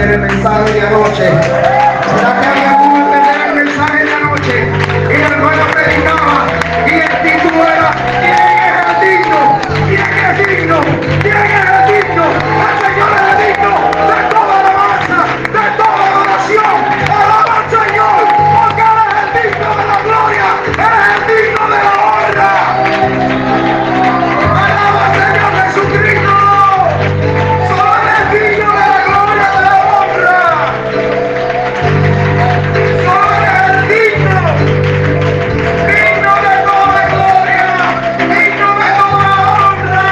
el mensaje de anoche. ¿Será que alguien pudo entender el mensaje de anoche? Y el hermano predicaba y el título era ¿quién es el digno? ¿Quién es digno? ¿Quién es el digno? El Señor es el digno de toda alabanza, de toda adoración. Alaba al Señor porque Él es el digno de la gloria, Él es el digno de la honra. Alaba al Señor Jesucristo. Solo Él es digno de la gloria, de la honra. Solo Él es el digno, digno de toda gloria, digno de toda honra.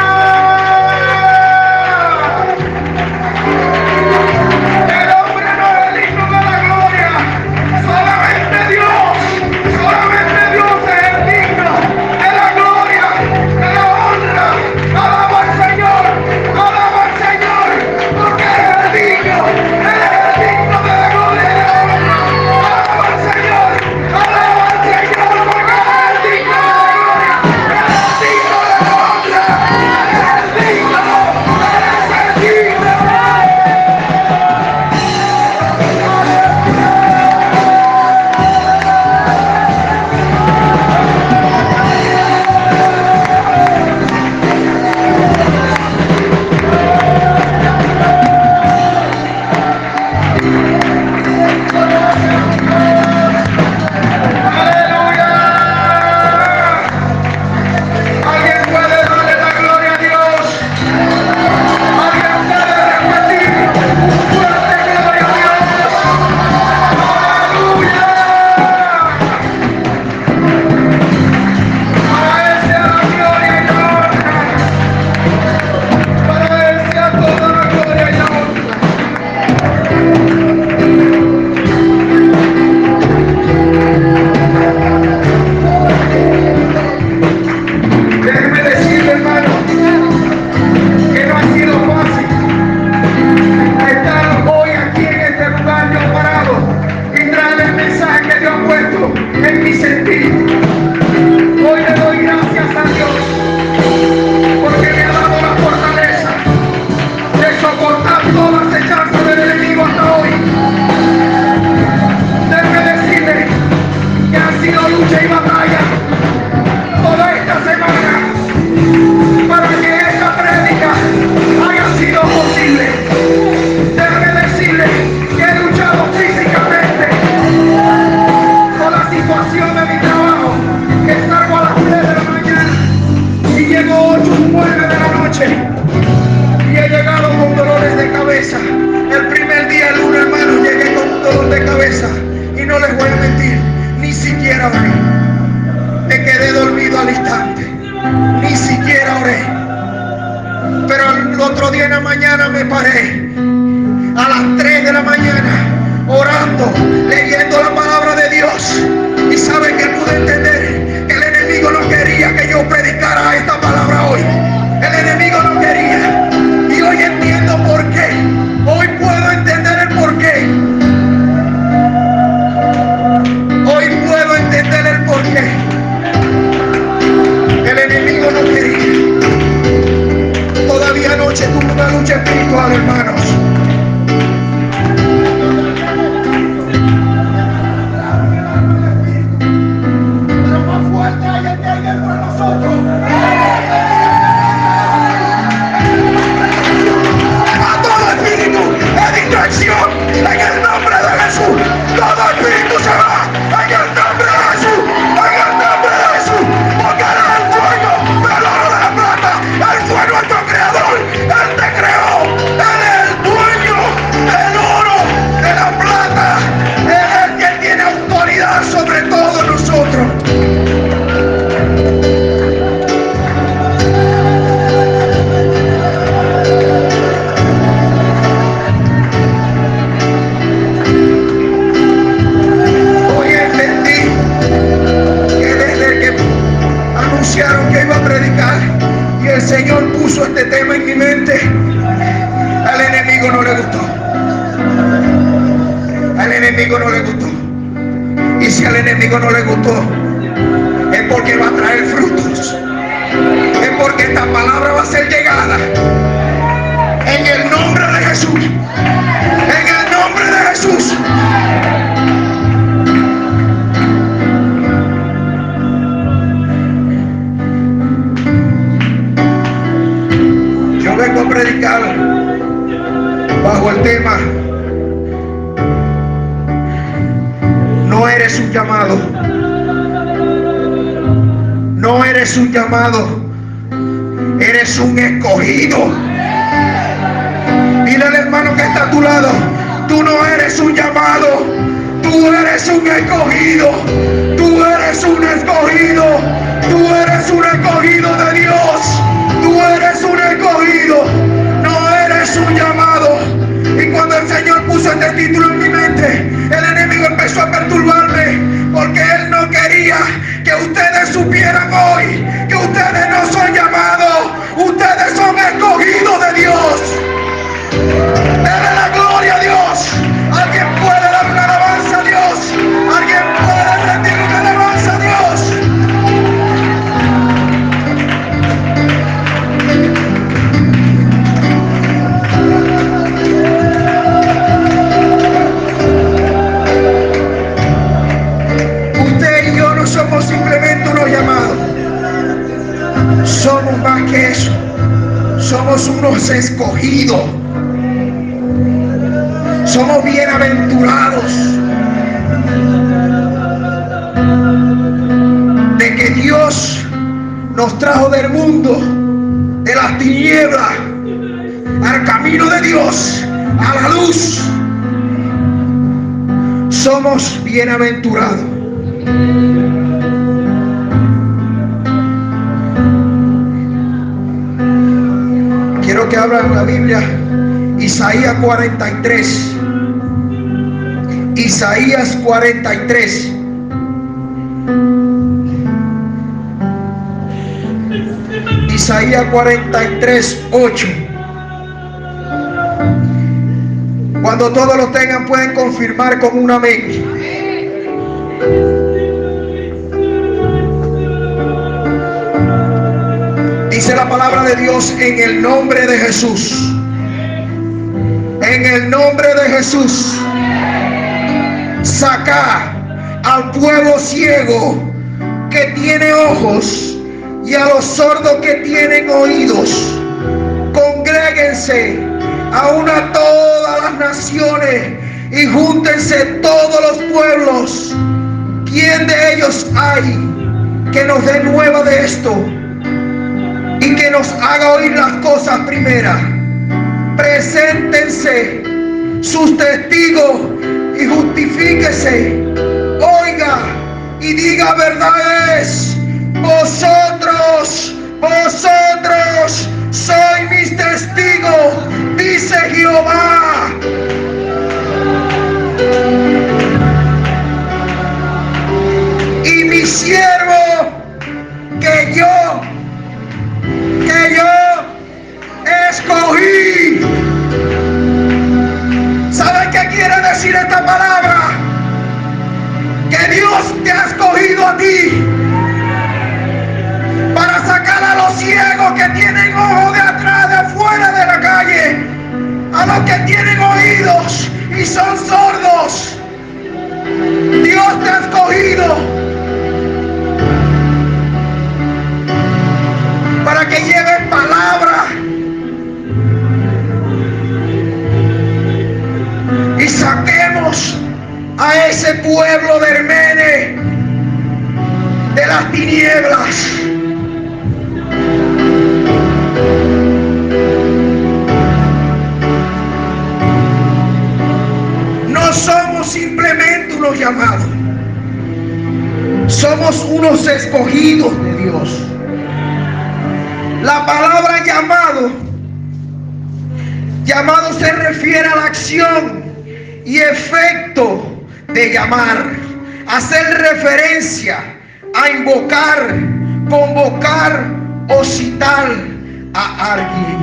El hombre no es digno de la gloria, solamente Dios es el digno de la gloria, de la honra. Alaba al Señor, porque Él es el digno, Él es el digno de la gloria y de la honra. Alaba al Señor, porque Él es el digno de la gloria, Él es el digno de la honra, Él es el digno, Él es el digno. ¿Alguien puede darle la gloria a Dios? ¿Alguien puede repetir fuerte gloria a Dios? ¡Aleluya! Para Él sea la gloria y la honra. Para Él sea toda la gloria y la honra. Déjeme decirle, hermano, que no ha sido fácil estar hoy aquí en este lugar yo parado y traer el mensaje que Dios ha puesto en mi sentir. Hoy le doy gracias a Dios porque me ha dado la fortaleza de soportar todas las acechanzas del enemigo hasta hoy. Déjeme decirle que ha sido lucha y batalla toda esta semana para que esta prédica haya sido posible. Déjame decirle que he luchado físicamente con la situación de mi trabajo, que salgo a las 3 de la mañana y llego 8 o 9 de la noche y he llegado con dolores de cabeza. El primer día, el lunes, hermano, llegué con un dolor de cabeza y no les voy a mentir, ni siquiera oré. Me quedé dormido al instante, ni siquiera oré. Pero el otro día en la mañana me paré a las 3 de la mañana orando, leyendo la palabra de Dios. Y sabe que pude entender que el enemigo no quería que yo predicara esta palabra hoy. El enemigo no quería. Y hoy entiendo por qué. Hoy puedo entender el por qué. Hoy puedo entender el por qué. El enemigo no quería. Todavía anoche tuve una lucha espiritual, hermanos. Pero más fuerte hay el que hay dentro de nosotros. A todo espíritu de distracción en el nombre de Jesús. Todo espíritu se va en el nombre de Jesús. En el nombre de Jesús. Porque Él es el dueño del oro de la plata. Él fue nuestro creador. Él te creó. Él es el dueño del oro, de la plata. Él es el que tiene autoridad sobre todos nosotros. Hoy entendí que desde que anunciaron que iba a predicar y el Señor puso este tema en mi mente, al enemigo no le gustó. Al enemigo no le gustó. Y si al enemigo no le gustó, es porque va a traer frutos. Es porque esta palabra va a ser llegada en el nombre de Jesús. En el predicar bajo el tema: no eres un llamado. No eres un llamado, eres un escogido. Dile al hermano que está a tu lado: tú no eres un llamado, tú eres un escogido. Tú eres un escogido. Tú eres un escogido de Dios. Tú eres un escogido. No eres un llamado. Y cuando el Señor puso este título en mi mente, el enemigo empezó a perturbarme, porque Él no quería que ustedes supieran hoy que ustedes no son llamados, ustedes son escogidos de Dios. Dele la gloria a Dios. Alguien puede dar una alabanza a Dios. Alguien puede rendir una alabanza a Dios. Usted y yo no somos simplemente unos llamados. Somos más que eso. Somos unos escogidos. Somos bienaventurados de que Dios nos trajo del mundo, de las tinieblas, al camino de Dios, a la luz. Somos bienaventurados. Quiero que abran la Biblia, Isaías 43. Isaías 43. Isaías 43, 8. Cuando todos lo tengan, pueden confirmar con un amén. Dice la palabra de Dios: en el nombre de Jesús. En el nombre de Jesús. Saca al pueblo ciego que tiene ojos y a los sordos que tienen oídos. Congréguense aún a todas las naciones y júntense todos los pueblos. ¿Quién de ellos hay que nos dé nueva de esto y que nos haga oír las cosas primeras? Preséntense sus testigos y justifíquese. Oiga y diga: verdad es. Vosotros sois mis testigos, dice Jehová. Y mi siervo que yo escogí. ¿Saben qué quiere decir esta palabra? Que Dios te ha escogido a ti para sacar a los ciegos que tienen ojos de atrás, de afuera de la calle, a los que tienen oídos y son sordos. Dios te ha escogido para que lleves palabra y saquemos a ese pueblo de Hermene de las tinieblas. No somos simplemente unos llamados, somos unos escogidos de Dios. La palabra llamado se refiere a la acción y efecto de llamar, hacer referencia a invocar, convocar o citar a alguien.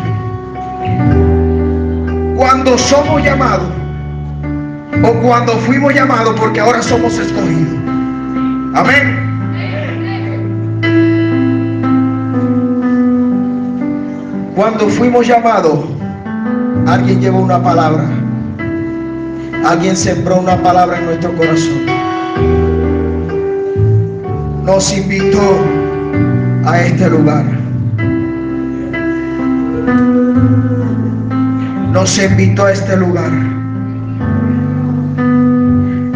Cuando somos llamados o cuando fuimos llamados, porque ahora somos escogidos. Amén. Cuando fuimos llamados, alguien llevó una palabra. Alguien sembró una palabra en nuestro corazón. Nos invitó a este lugar. nos invitó a este lugar.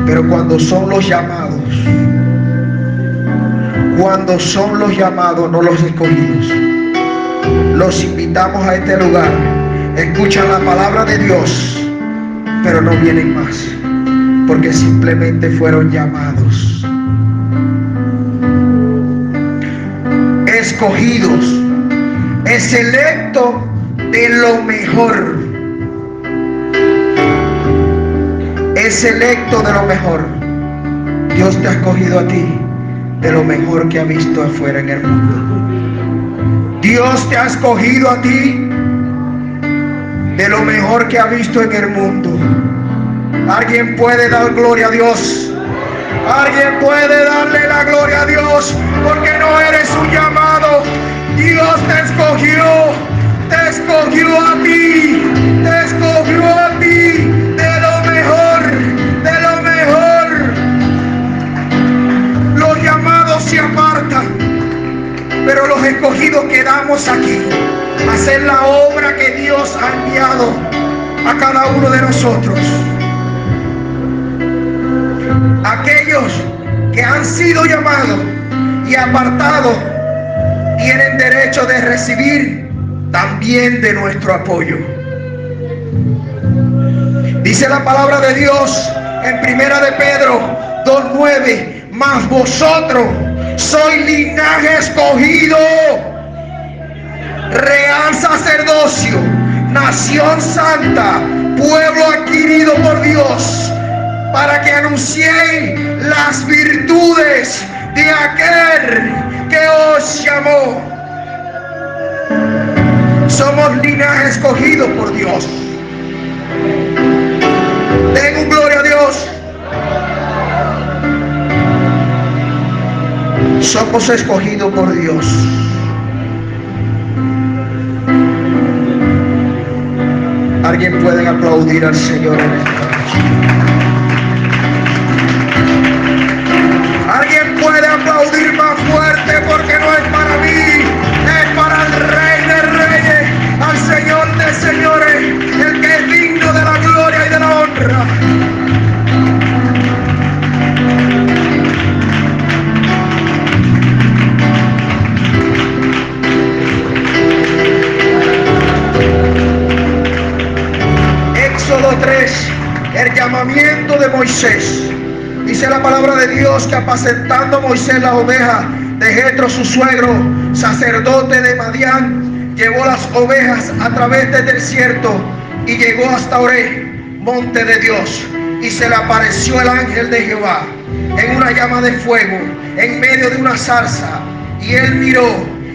Pero cuando son los llamados, no los escogidos, los invitamos a este lugar, escuchan la palabra de Dios, pero no vienen más, porque simplemente fueron llamados. Escogidos, es electo de lo mejor. Es electo de lo mejor. Dios te ha escogido a ti de lo mejor que ha visto afuera en el mundo. Dios te ha escogido a ti de lo mejor que ha visto en el mundo. Alguien puede dar gloria a Dios. Alguien puede darle la gloria a Dios, porque no eres un llamado. Dios te escogió a ti, te escogió a ti de lo mejor, de lo mejor. Los llamados se apartan, pero los escogidos quedamos aquí a hacer la obra que Dios ha enviado a cada uno de nosotros. Aquellos que han sido llamados y apartados tienen derecho de recibir también de nuestro apoyo. Dice la palabra de Dios en Primera de Pedro 2:9: mas vosotros sois linaje escogido, real sacerdocio, nación santa, pueblo adquirido por Dios, para que anunciéis las virtudes de aquel que os llamó. Somos linaje escogido por Dios. Den un gloria a Dios. Somos escogidos por Dios. Alguien puede aplaudir al Señor en esta noche. Alguien puede aplaudir más fuerte, porque no es para mí, es para el Rey de Reyes, al Señor de Señores, el que es digno de la gloria y de la honra. Éxodo 3, el llamamiento de Moisés. Dice la palabra de Dios que apacentando Moisés las ovejas de Jetro su suegro, sacerdote de Madián, llevó las ovejas a través del desierto y llegó hasta Oreb, monte de Dios, y se le apareció el ángel de Jehová en una llama de fuego en medio de una zarza, y él miró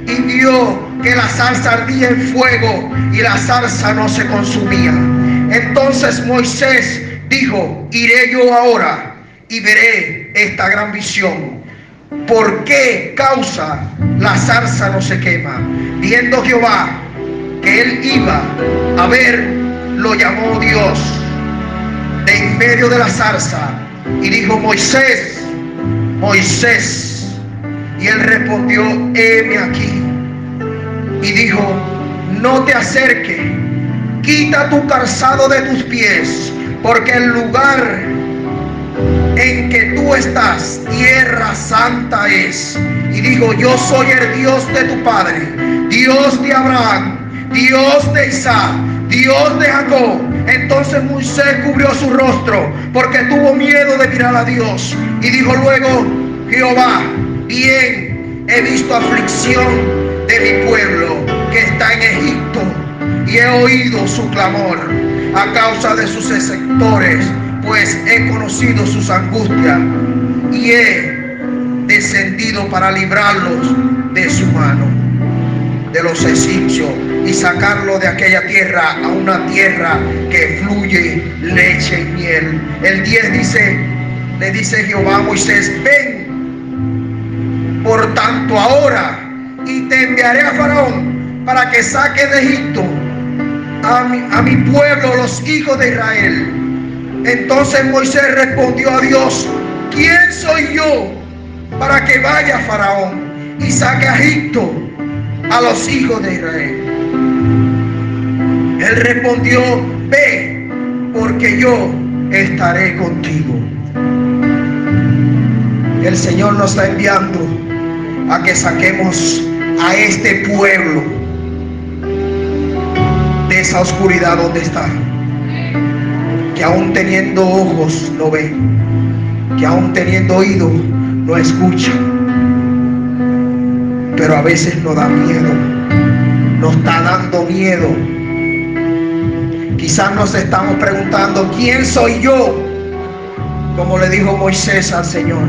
y vio que la zarza ardía en fuego y la zarza no se consumía. Entonces Moisés dijo: iré yo ahora y veré esta gran visión. ¿Por qué causa la zarza no se quema? Viendo Jehová que él iba a ver, lo llamó Dios de en medio de la zarza y dijo: Moisés, Moisés. Y él respondió: heme aquí. Y dijo: no te acerques, quita tu calzado de tus pies, porque el lugar en que tú estás, tierra santa es. Y dijo: yo soy el Dios de tu padre, Dios de Abraham, Dios de Isaac, Dios de Jacob. Entonces Moisés cubrió su rostro, porque tuvo miedo de mirar a Dios. Y dijo luego Jehová: bien, he visto aflicción de mi pueblo que está en Egipto, y he oído su clamor a causa de sus sectores, pues he conocido sus angustias y he descendido para librarlos de su mano, de los egipcios, y sacarlo de aquella tierra a una tierra que fluye leche y miel. El 10 dice: le dice Jehová a Moisés: ven por tanto ahora, y te enviaré a Faraón para que saque de Egipto a mi pueblo, los hijos de Israel. Entonces Moisés respondió a Dios: ¿quién soy yo para que vaya a Faraón y saque a Egipto a los hijos de Israel? Él respondió: ve, porque yo estaré contigo. El Señor nos está enviando a que saquemos a este pueblo de esa oscuridad donde está, que aún teniendo ojos no ve, que aún teniendo oído no escucha, pero a veces nos da miedo, nos está dando miedo. Quizás nos estamos preguntando: ¿quién soy yo? Como le dijo Moisés al Señor: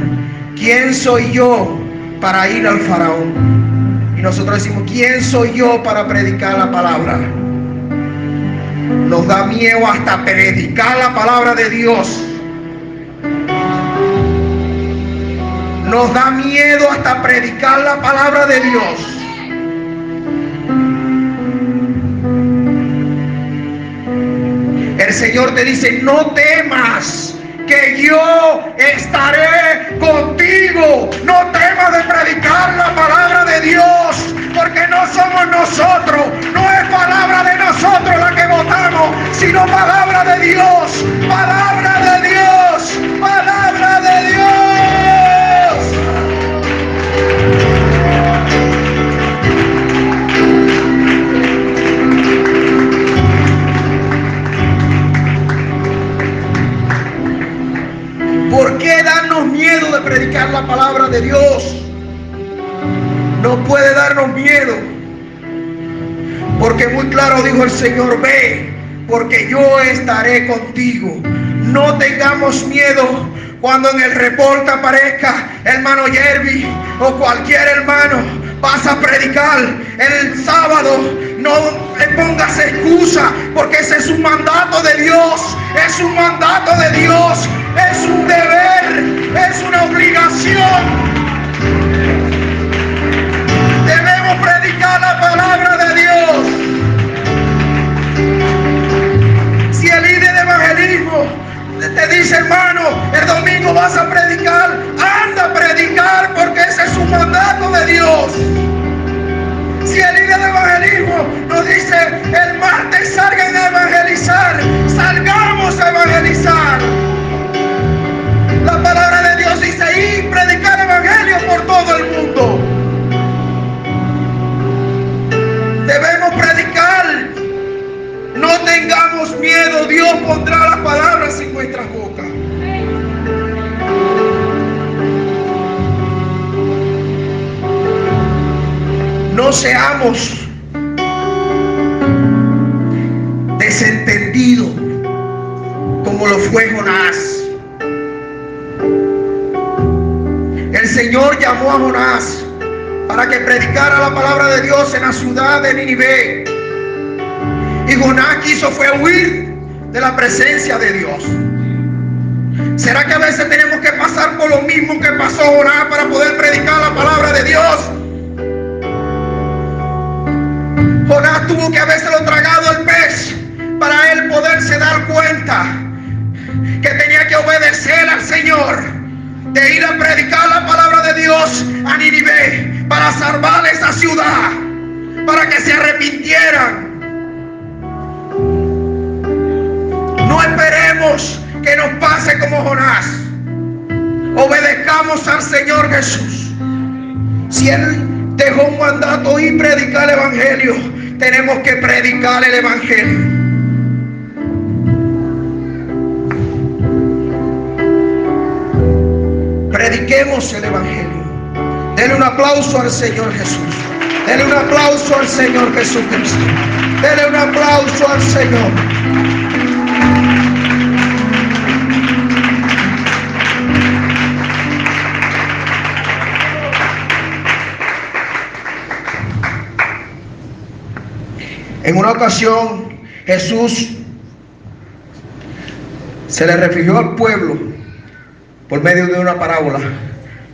¿quién soy yo para ir al faraón? Y nosotros decimos: ¿quién soy yo para predicar la palabra? Nos da miedo hasta predicar la palabra de Dios. Nos da miedo hasta predicar la palabra de Dios. El Señor te dice: no temas, que yo estaré contigo. No temas de predicar la palabra de Dios, porque no somos nosotros, no es palabra de nosotros la que votamos, sino palabra de Dios, palabra de Dios, palabra de Dios. ¿Por qué darnos miedo de predicar la palabra de Dios? No puede darnos miedo, porque muy claro dijo el Señor: ve, porque yo estaré contigo. No tengamos miedo cuando en el reporte aparezca hermano Yerby o cualquier hermano. Vas a predicar el sábado, no le pongas excusa, porque ese es un mandato de Dios, es un mandato de Dios, es un deber, es una obligación. Debemos predicar la palabra de Dios. Si el líder de evangelismo te dice: hermano, el domingo vas a predicar, anda a predicar, porque ese es un mandato de Dios. Si el líder de evangelismo nos dice: el martes salgan a evangelizar, salgamos a evangelizar. La palabra de Dios dice: y predicar evangelio por todo el mundo. Debemos predicar. No tengamos miedo. Dios pondrá las palabras en nuestras bocas. No seamos desentendidos como lo fue Jonás. El Señor llamó a Jonás para que predicara la palabra de Dios en la ciudad de Nínive. Y Jonás quiso fue huir de la presencia de Dios. ¿Será que a veces tenemos que pasar por lo mismo que pasó Jonás para poder predicar la palabra de Dios? Jonás tuvo que habérselo tragado el pez para él poderse dar cuenta que tenía que obedecer al Señor, de ir a predicar la palabra de Dios a Nínive para salvar esa ciudad, para que se arrepintieran. No esperemos que nos pase como Jonás. Obedezcamos al Señor Jesús. Si Él dejó un mandato y predicar el evangelio, tenemos que predicar el evangelio. Prediquemos el evangelio. Denle un aplauso al Señor Jesús. Denle un aplauso al Señor Jesucristo. Denle un aplauso al Señor. En una ocasión Jesús se le refirió al pueblo por medio de una parábola,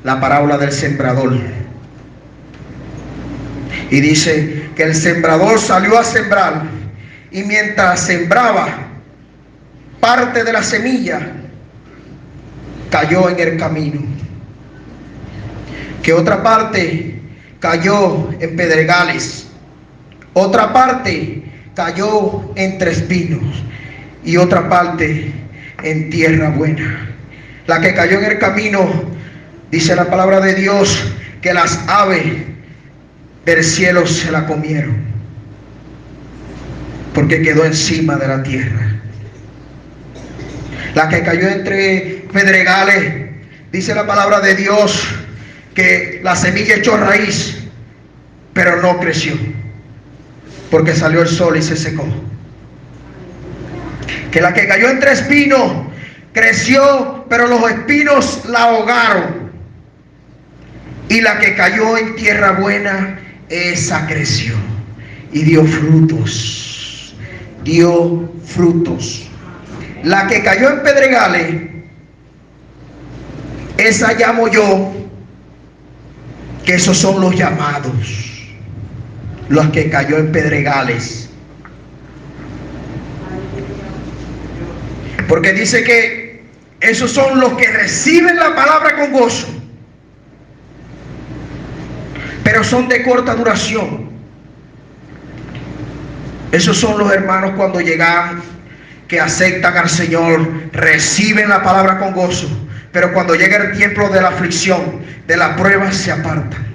la parábola del sembrador. Y dice que el sembrador salió a sembrar, y mientras sembraba, parte de la semilla cayó en el camino, que otra parte cayó en pedregales, otra parte cayó entre espinos, y otra parte en tierra buena. La que cayó en el camino, dice la palabra de Dios, que las aves del cielo se la comieron, porque quedó encima de la tierra. La que cayó entre pedregales, dice la palabra de Dios, que la semilla echó raíz, pero no creció, porque salió el sol y se secó. Que la que cayó entre espinos, creció, pero los espinos la ahogaron. Y la que cayó en tierra buena, esa creció y dio frutos. Dio frutos. La que cayó en pedregales, esa llamo yo, que esos son los llamados. Los que cayó en pedregales. Porque dice que esos son los que reciben la palabra con gozo, pero son de corta duración. Esos son los hermanos cuando llegan, que aceptan al Señor, reciben la palabra con gozo, pero cuando llega el tiempo de la aflicción, de la prueba, se apartan.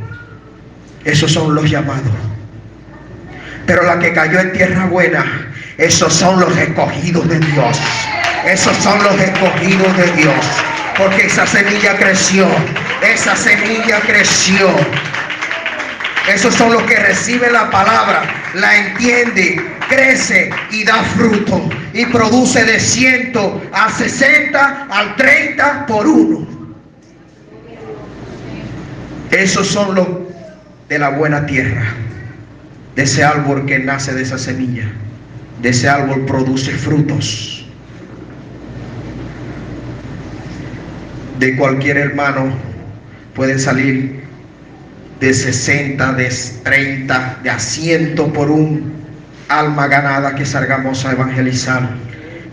Esos son los llamados. Pero la que cayó en tierra buena, esos son los escogidos de Dios. Esos son los escogidos de Dios. Porque esa semilla creció. Esa semilla creció. Esos son los que reciben la palabra, la entienden, crece y da fruto. Y produce de 100 a 60 al 30 por uno. Esos son los de la buena tierra. De ese árbol que nace de esa semilla. De ese árbol produce frutos. De cualquier hermano pueden salir de 60, de 30, de a 100 por un alma ganada que salgamos a evangelizar,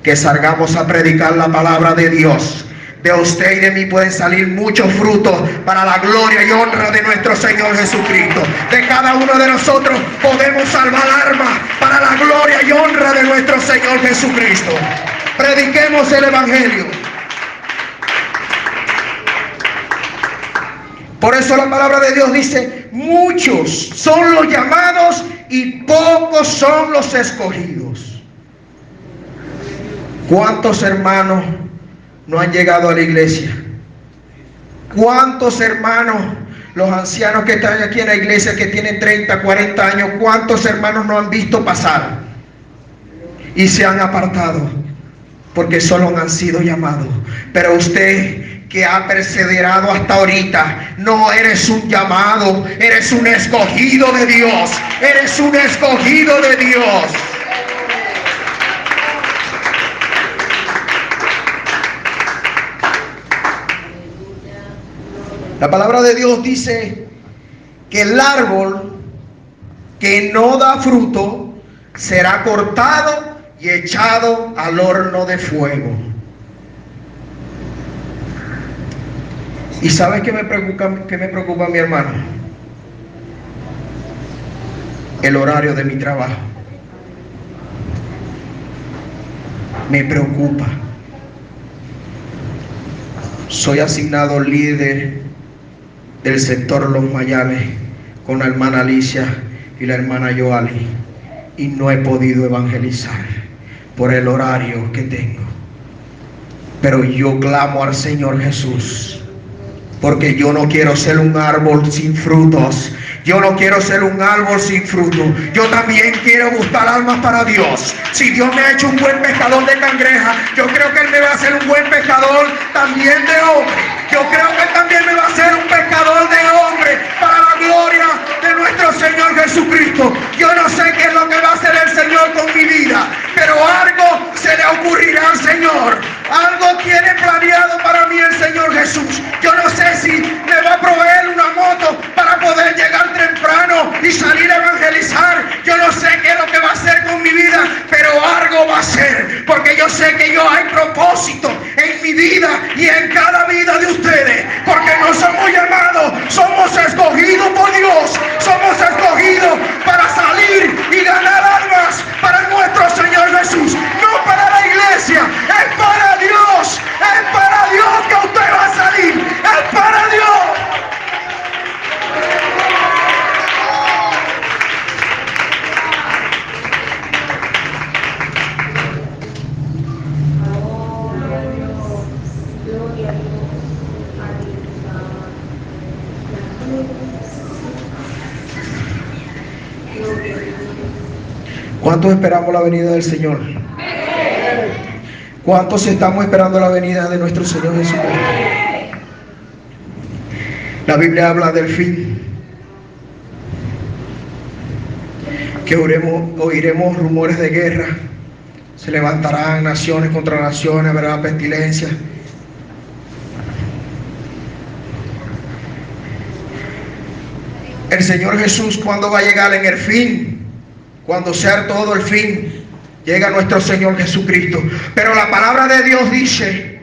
que salgamos a predicar la palabra de Dios. De usted y de mí pueden salir muchos frutos para la gloria y honra de nuestro Señor Jesucristo. De cada uno de nosotros podemos salvar almas para la gloria y honra de nuestro Señor Jesucristo. Prediquemos el evangelio. Por eso la palabra de Dios dice: muchos son los llamados y pocos son los escogidos. ¿Cuántos hermanos no han llegado a la iglesia? ¿Cuántos hermanos, los ancianos que están aquí en la iglesia, que tienen 30, 40 años, cuántos hermanos no han visto pasar y se han apartado porque solo han sido llamados? Pero usted, que ha perseverado hasta ahorita, no eres un llamado, eres un escogido de Dios. Eres un escogido de Dios. La palabra de Dios dice que el árbol que no da fruto será cortado y echado al horno de fuego. ¿Y sabes qué me preocupa, mi hermano? El horario de mi trabajo. Me preocupa. Soy asignado líder del sector Los Mayales con la hermana Alicia y la hermana Yoali, y no he podido evangelizar por el horario que tengo. Pero yo clamo al Señor Jesús, porque yo no quiero ser un árbol sin frutos. Yo no quiero ser un árbol sin fruto. Yo también quiero buscar almas para Dios. Si Dios me ha hecho un buen pescador de cangreja, yo creo que Él me va a hacer un buen pescador también de hombre. Yo creo que Él también me va a hacer un pescador de hombre para la gloria de nuestro Señor Jesucristo. Yo no sé qué es lo que va a hacer el Señor con mi vida, pero algo se le ocurrirá al Señor. Algo tiene planeado para mí el Señor Jesús. Yo no sé si me va a proveer una moto para poder llegar temprano y salir a evangelizar. Yo no sé qué es lo que va a hacer con mi vida, pero algo va a hacer, porque yo sé que yo hay propósito en mi vida y en cada vida de ustedes, porque no somos llamados, somos escogidos por Dios. Somos escogidos para salir y ganar almas para nuestro Señor Jesús, no para la iglesia. ¿Cuántos esperamos la venida del Señor? ¿Cuántos estamos esperando la venida de nuestro Señor Jesucristo? La Biblia habla del fin, que oiremos rumores de guerra, se levantarán naciones contra naciones, habrá pestilencia. El Señor Jesús, ¿cuándo va a llegar? En el fin, cuando sea todo el fin, llega nuestro Señor Jesucristo. Pero la palabra de Dios dice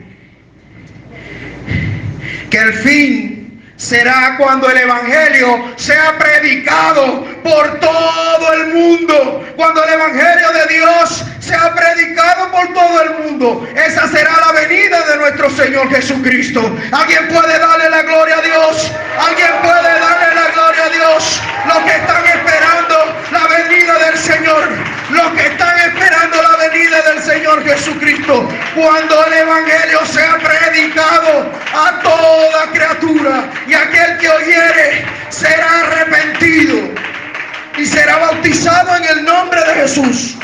que el fin será cuando el Evangelio sea predicado por todo el mundo. Cuando el Evangelio de Dios sea predicado por todo el mundo, esa será la venida de nuestro Señor Jesucristo. ¿Alguien puede darle la gloria a Dios? ¿Alguien puede darle la gloria a Dios? Los que están esperando la venida del Señor, los que están esperando la venida del Señor Jesucristo, cuando el Evangelio sea predicado a toda criatura, y aquel que oyere será arrepentido y será bautizado en el nombre de Jesús.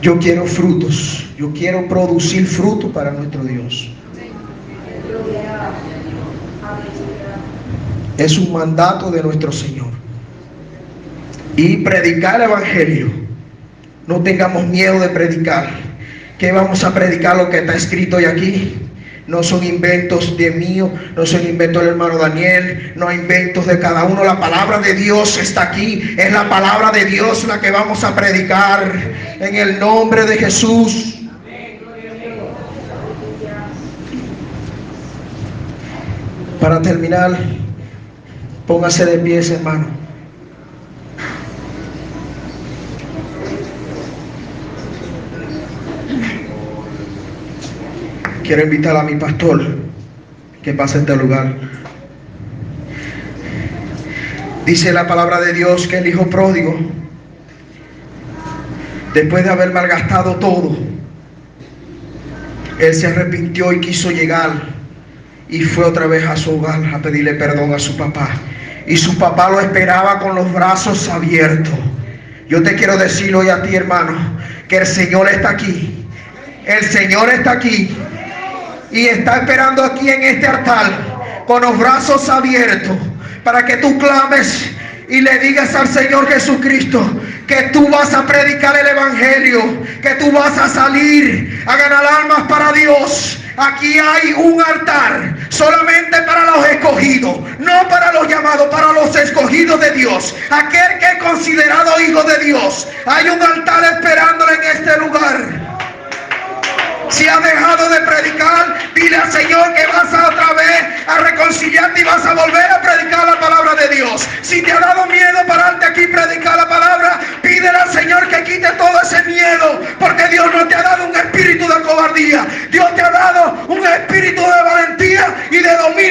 Yo quiero frutos, yo quiero producir fruto para nuestro Dios. Es un mandato de nuestro Señor. Y predicar el Evangelio. No tengamos miedo de predicar. ¿Qué vamos a predicar? Lo que está escrito hoy aquí. No son inventos de mío, no son inventos del hermano Daniel, no inventos de cada uno. La palabra de Dios está aquí. Es la palabra de Dios la que vamos a predicar en el nombre de Jesús. Para terminar, póngase de pie, hermano. Quiero invitar a mi pastor que pase a este lugar. Dice la palabra de Dios que el hijo pródigo, después de haber malgastado todo, él se arrepintió y quiso llegar y fue otra vez a su hogar a pedirle perdón a su papá. Y su papá lo esperaba con los brazos abiertos. Yo te quiero decir hoy a ti, hermano, que el Señor está aquí. El Señor está aquí. Y está esperando aquí en este altar con los brazos abiertos para que tú clames y le digas al Señor Jesucristo que tú vas a predicar el Evangelio, que tú vas a salir a ganar almas para Dios. Aquí hay un altar solamente para los escogidos, no para los llamados, para los escogidos de Dios. Aquel que es considerado hijo de Dios. Hay un altar esperándole en este lugar. Si has dejado de predicar, dile al Señor que vas a otra vez a reconciliarte y vas a volver a predicar la palabra de Dios. Si te ha dado miedo pararte aquí y predicar la palabra, pídele al Señor que quite todo ese miedo, porque Dios no te ha dado un espíritu de cobardía. Dios te ha dado un espíritu de valentía y de dominio.